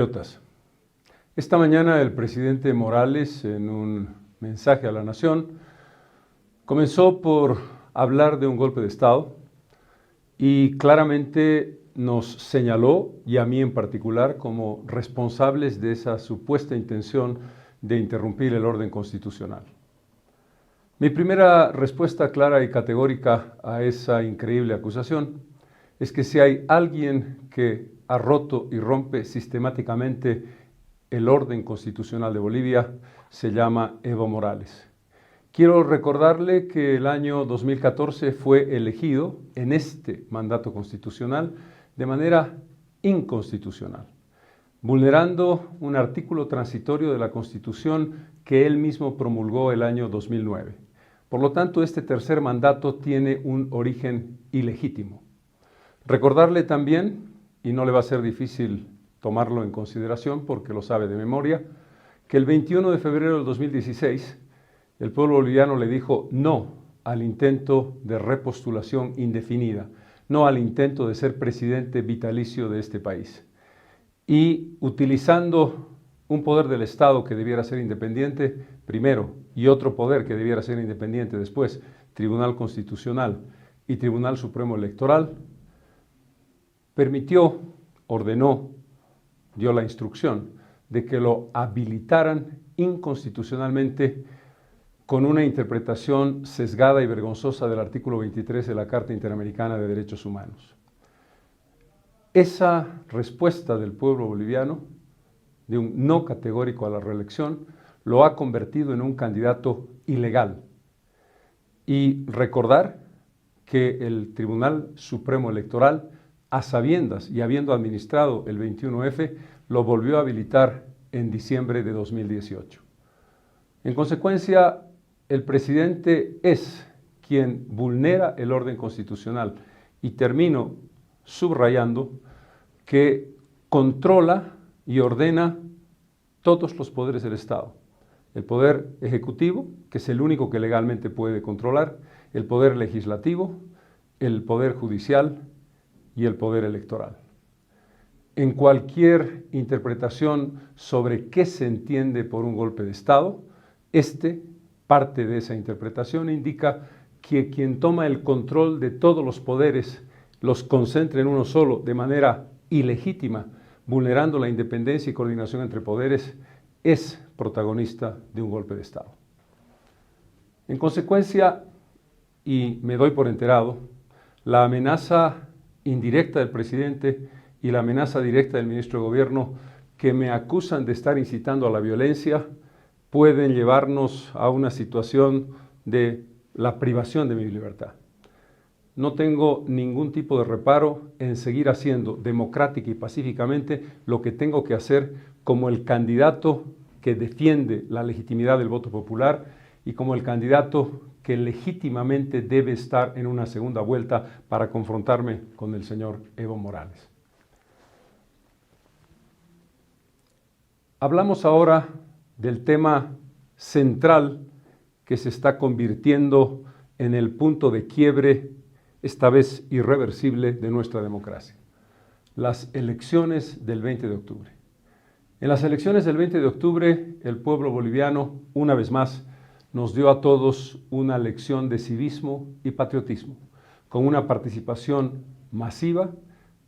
Compatriotas. Esta mañana el presidente Morales, en un mensaje a la nación, comenzó por hablar de un golpe de Estado y claramente nos señaló, y a mí en particular, como responsables de esa supuesta intención de interrumpir el orden constitucional. Mi primera respuesta clara y categórica a esa increíble acusación es que si hay alguien que ha roto y rompe sistemáticamente el orden constitucional de Bolivia, se llama Evo Morales. Quiero recordarle que el año 2014 fue elegido en este mandato constitucional de manera inconstitucional, vulnerando un artículo transitorio de la Constitución que él mismo promulgó el año 2009. Por lo tanto, este tercer mandato tiene un origen ilegítimo. Recordarle también, y no le va a ser difícil tomarlo en consideración porque lo sabe de memoria, que el 21 de febrero del 2016 el pueblo boliviano le dijo no al intento de repostulación indefinida, no al intento de ser presidente vitalicio de este país. Y utilizando un poder del Estado que debiera ser independiente primero y otro poder que debiera ser independiente después, Tribunal Constitucional y Tribunal Supremo Electoral, permitió, ordenó, dio la instrucción de que lo habilitaran inconstitucionalmente con una interpretación sesgada y vergonzosa del artículo 23 de la Carta Interamericana de Derechos Humanos. Esa respuesta del pueblo boliviano, de un no categórico a la reelección, lo ha convertido en un candidato ilegal. Y recordar que el Tribunal Supremo Electoral, a sabiendas y habiendo administrado el 21F, lo volvió a habilitar en diciembre de 2018. En consecuencia, el presidente es quien vulnera el orden constitucional y termino subrayando que controla y ordena todos los poderes del Estado. El poder ejecutivo, que es el único que legalmente puede controlar, el poder legislativo, el poder judicial y el poder electoral. En cualquier interpretación sobre qué se entiende por un golpe de Estado, parte de esa interpretación indica que quien toma el control de todos los poderes los concentra en uno solo de manera ilegítima, vulnerando la independencia y coordinación entre poderes, es protagonista de un golpe de Estado. En consecuencia, y me doy por enterado, la amenaza indirecta del presidente y la amenaza directa del ministro de Gobierno que me acusan de estar incitando a la violencia pueden llevarnos a una situación de la privación de mi libertad. No tengo ningún tipo de reparo en seguir haciendo democrática y pacíficamente lo que tengo que hacer como el candidato que defiende la legitimidad del voto popular y como el candidato que legítimamente debe estar en una segunda vuelta para confrontarme con el señor Evo Morales. Hablamos ahora del tema central que se está convirtiendo en el punto de quiebre, esta vez irreversible, de nuestra democracia. Las elecciones del 20 de octubre. En las elecciones del 20 de octubre, el pueblo boliviano, una vez más, nos dio a todos una lección de civismo y patriotismo, con una participación masiva,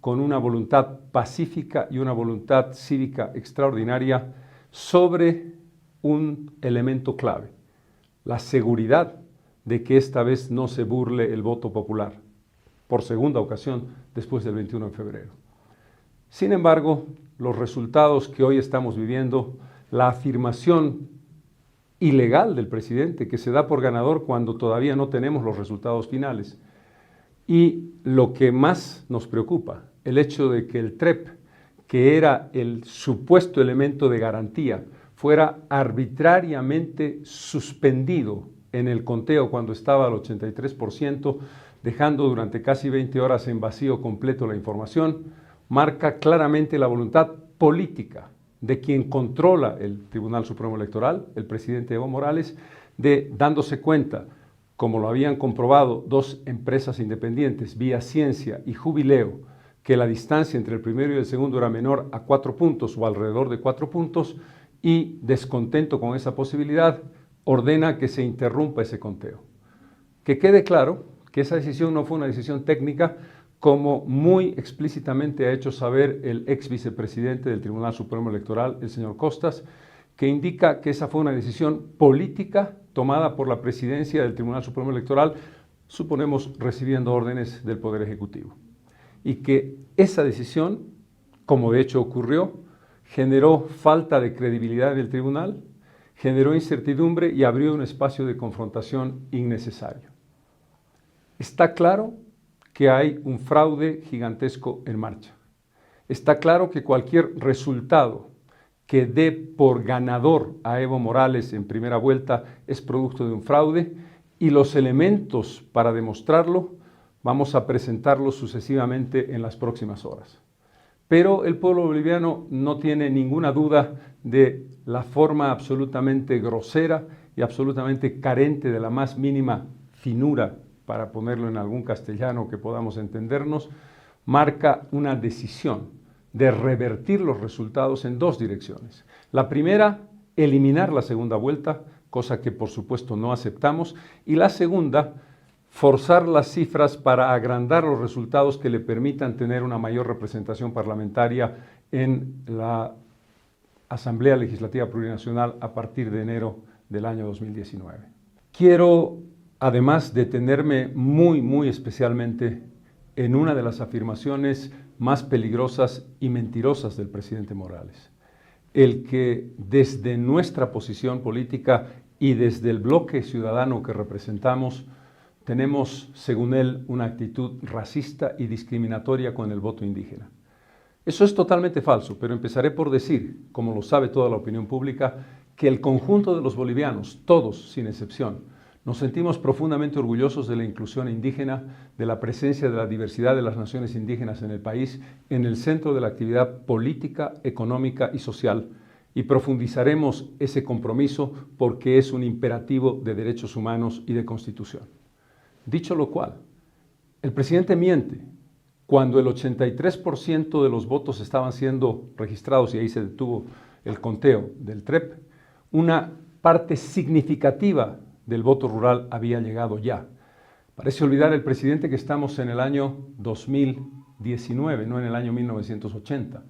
con una voluntad pacífica y una voluntad cívica extraordinaria sobre un elemento clave, la seguridad de que esta vez no se burle el voto popular, por segunda ocasión después del 21 de febrero. Sin embargo, los resultados que hoy estamos viviendo, la afirmación ilegal del presidente que se da por ganador cuando todavía no tenemos los resultados finales, y lo que más nos preocupa, el hecho de que el TREP, que era el supuesto elemento de garantía, fuera arbitrariamente suspendido en el conteo cuando estaba al 83%, dejando durante casi 20 horas en vacío completo la información, marca claramente la voluntad política de quien controla el Tribunal Supremo Electoral, el presidente Evo Morales, de dándose cuenta, como lo habían comprobado dos empresas independientes, Vía Ciencia y Jubileo, que la distancia entre el primero y el segundo era menor a 4 puntos o alrededor de 4 puntos, y descontento con esa posibilidad, ordena que se interrumpa ese conteo. Que quede claro que esa decisión no fue una decisión técnica, como muy explícitamente ha hecho saber el ex vicepresidente del Tribunal Supremo Electoral, el señor Costas, que indica que esa fue una decisión política tomada por la presidencia del Tribunal Supremo Electoral, suponemos recibiendo órdenes del Poder Ejecutivo. Y que esa decisión, como de hecho ocurrió, generó falta de credibilidad en el tribunal, generó incertidumbre y abrió un espacio de confrontación innecesario. Está claro que hay un fraude gigantesco en marcha. Está claro que cualquier resultado que dé por ganador a Evo Morales en primera vuelta es producto de un fraude, y los elementos para demostrarlo vamos a presentarlos sucesivamente en las próximas horas. Pero el pueblo boliviano no tiene ninguna duda de la forma absolutamente grosera y absolutamente carente de la más mínima finura, para ponerlo en algún castellano que podamos entendernos, marca una decisión de revertir los resultados en dos direcciones. La primera, eliminar la segunda vuelta, cosa que por supuesto no aceptamos, y la segunda, forzar las cifras para agrandar los resultados que le permitan tener una mayor representación parlamentaria en la Asamblea Legislativa Plurinacional a partir de enero del año 2019. Quiero además detenerme muy especialmente en una de las afirmaciones más peligrosas y mentirosas del presidente Morales. El que desde nuestra posición política y desde el bloque ciudadano que representamos, tenemos, según él, una actitud racista y discriminatoria con el voto indígena. Eso es totalmente falso, pero empezaré por decir, como lo sabe toda la opinión pública, que el conjunto de los bolivianos, todos sin excepción, nos sentimos profundamente orgullosos de la inclusión indígena, de la presencia de la diversidad de las naciones indígenas en el país, en el centro de la actividad política, económica y social, y profundizaremos ese compromiso porque es un imperativo de derechos humanos y de Constitución. Dicho lo cual, el presidente miente cuando el 83% de los votos estaban siendo registrados, y ahí se detuvo el conteo del TREP, una parte significativa del voto rural había llegado ya. Parece olvidar el presidente que estamos en el año 2019, no en el año 1980.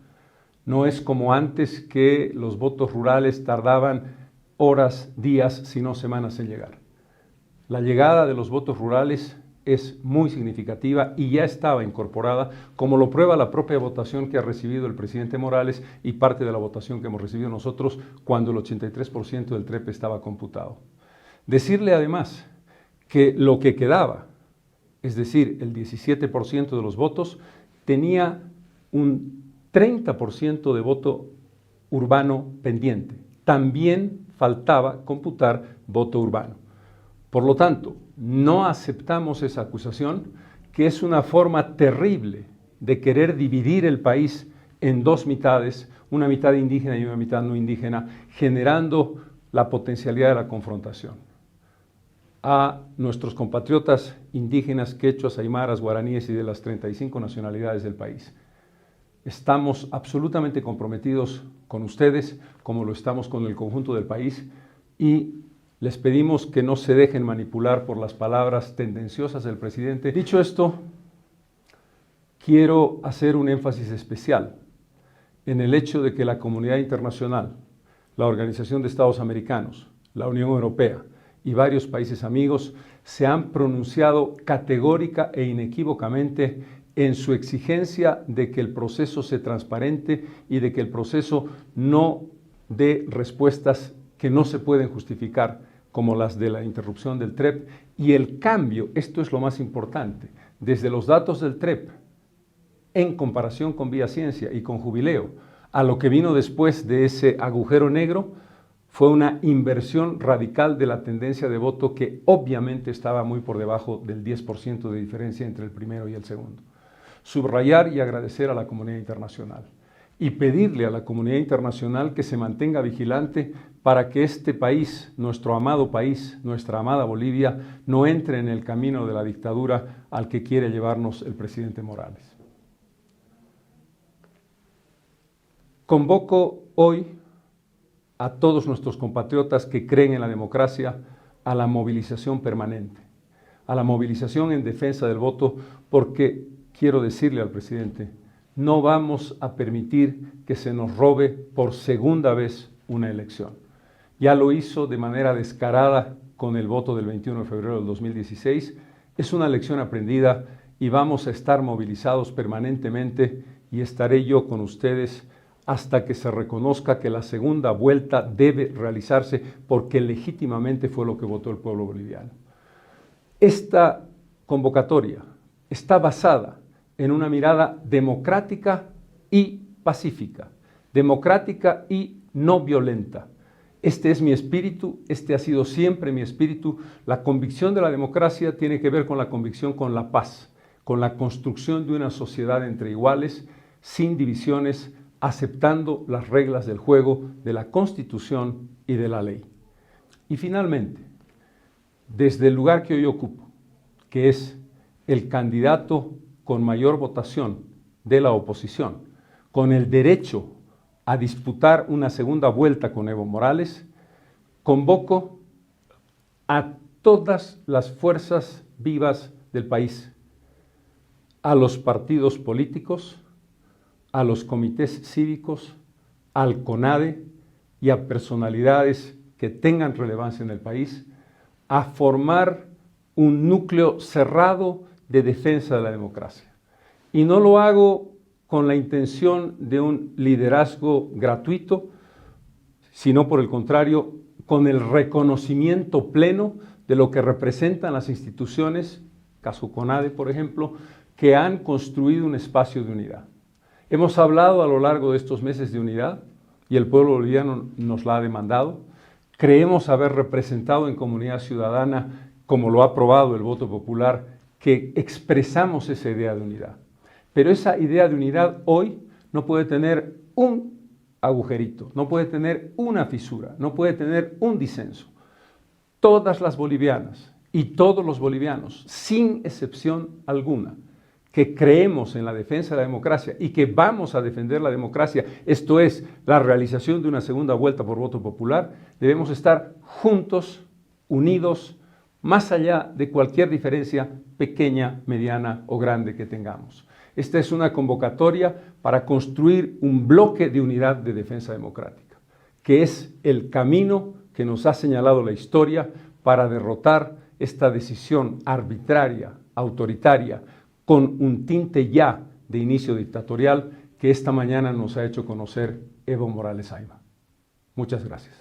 No es como antes, que los votos rurales tardaban horas, días, si no semanas en llegar. La llegada de los votos rurales es muy significativa y ya estaba incorporada, como lo prueba la propia votación que ha recibido el presidente Morales y parte de la votación que hemos recibido nosotros cuando el 83% del TREP estaba computado. Decirle además que lo que quedaba, es decir, el 17% de los votos, tenía un 30% de voto urbano pendiente. También faltaba computar voto urbano. Por lo tanto, no aceptamos esa acusación, que es una forma terrible de querer dividir el país en dos mitades, una mitad indígena y una mitad no indígena, generando la potencialidad de la confrontación. A nuestros compatriotas indígenas, quechuas, aymaras, guaraníes y de las 35 nacionalidades del país, estamos absolutamente comprometidos con ustedes, como lo estamos con el conjunto del país, y les pedimos que no se dejen manipular por las palabras tendenciosas del presidente. Dicho esto, quiero hacer un énfasis especial en el hecho de que la comunidad internacional, la Organización de Estados Americanos, la Unión Europea y varios países amigos se han pronunciado categórica e inequívocamente en su exigencia de que el proceso sea transparente y de que el proceso no dé respuestas que no se pueden justificar, como las de la interrupción del TREP, y el cambio, esto es lo más importante, desde los datos del TREP, en comparación con Vía Ciencia y con Jubileo, a lo que vino después de ese agujero negro, fue una inversión radical de la tendencia de voto, que obviamente estaba muy por debajo del 10% de diferencia entre el primero y el segundo. Subrayar y agradecer a la comunidad internacional y pedirle a la comunidad internacional que se mantenga vigilante para que este país, nuestro amado país, nuestra amada Bolivia, no entre en el camino de la dictadura al que quiere llevarnos el presidente Morales. Convoco hoy a todos nuestros compatriotas que creen en la democracia a la movilización permanente, a la movilización en defensa del voto, porque quiero decirle al presidente, no vamos a permitir que se nos robe por segunda vez una elección. Ya lo hizo de manera descarada con el voto del 21 de febrero del 2016. Es una lección aprendida y vamos a estar movilizados permanentemente y estaré yo con ustedes hasta que se reconozca que la segunda vuelta debe realizarse porque legítimamente fue lo que votó el pueblo boliviano. Esta convocatoria está basada en una mirada democrática y pacífica, democrática y no violenta. Este es mi espíritu, este ha sido siempre mi espíritu. La convicción de la democracia tiene que ver con la convicción con la paz, con la construcción de una sociedad entre iguales, sin divisiones, aceptando las reglas del juego de la Constitución y de la ley. Y finalmente, desde el lugar que hoy ocupo, que es el candidato con mayor votación de la oposición, con el derecho a disputar una segunda vuelta con Evo Morales, convoco a todas las fuerzas vivas del país, a los partidos políticos, a los comités cívicos, al CONADE y a personalidades que tengan relevancia en el país, a formar un núcleo cerrado de defensa de la democracia. Y no lo hago con la intención de un liderazgo gratuito, sino por el contrario, con el reconocimiento pleno de lo que representan las instituciones, caso CONADE por ejemplo, que han construido un espacio de unidad. Hemos hablado a lo largo de estos meses de unidad y el pueblo boliviano nos la ha demandado. Creemos haber representado en comunidad ciudadana, como lo ha aprobado el voto popular, que expresamos esa idea de unidad. Pero esa idea de unidad hoy no puede tener un agujerito, no puede tener una fisura, no puede tener un disenso. Todas las bolivianas y todos los bolivianos, sin excepción alguna, que creemos en la defensa de la democracia y que vamos a defender la democracia, esto es, la realización de una segunda vuelta por voto popular, debemos estar juntos, unidos, más allá de cualquier diferencia pequeña, mediana o grande que tengamos. Esta es una convocatoria para construir un bloque de unidad de defensa democrática, que es el camino que nos ha señalado la historia para derrotar esta decisión arbitraria, autoritaria, con un tinte ya de inicio dictatorial que esta mañana nos ha hecho conocer Evo Morales Ayma. Muchas gracias.